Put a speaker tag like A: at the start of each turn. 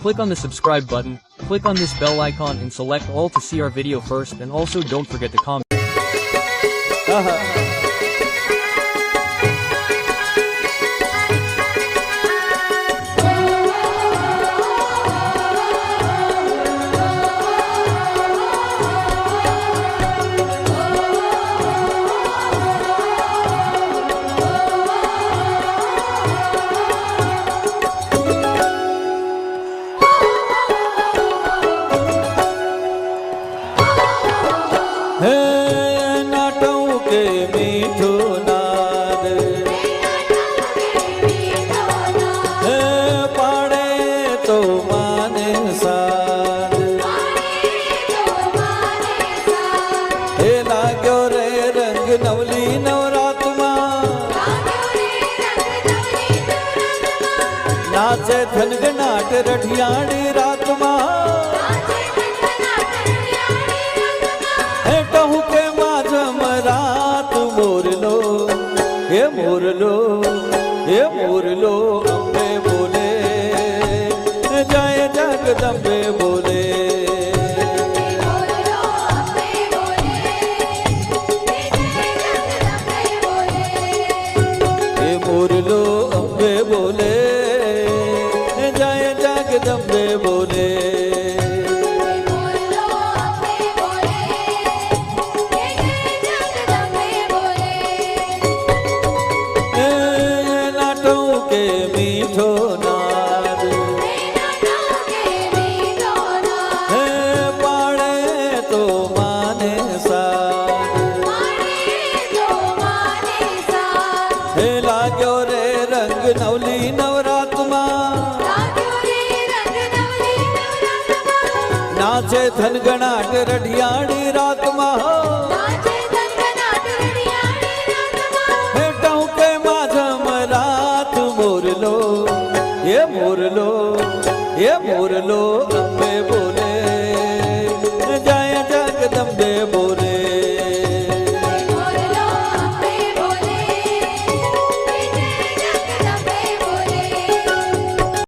A: click on the subscribe button, click on this bell icon and select all to see our video first, and also don't forget to comment.
B: Navali Navrat नाचे थनगनाट रठियाणी रात कहूँ के माझम रात मोरलो ये मोरलो ये मोरलो अम्बे बोले जय जगदम्बे बोले मोरलो अम्बे बोले जय जगदम्बे बोले नाटों के मीठो नाद पाड़े तो माने साथ लाग्यो रे रंग नवली नवरात नाचे थनगनाट रढ़ियाणी रात कहूँ के माझम रात मोरलो ये मोरलो अम्बे बोले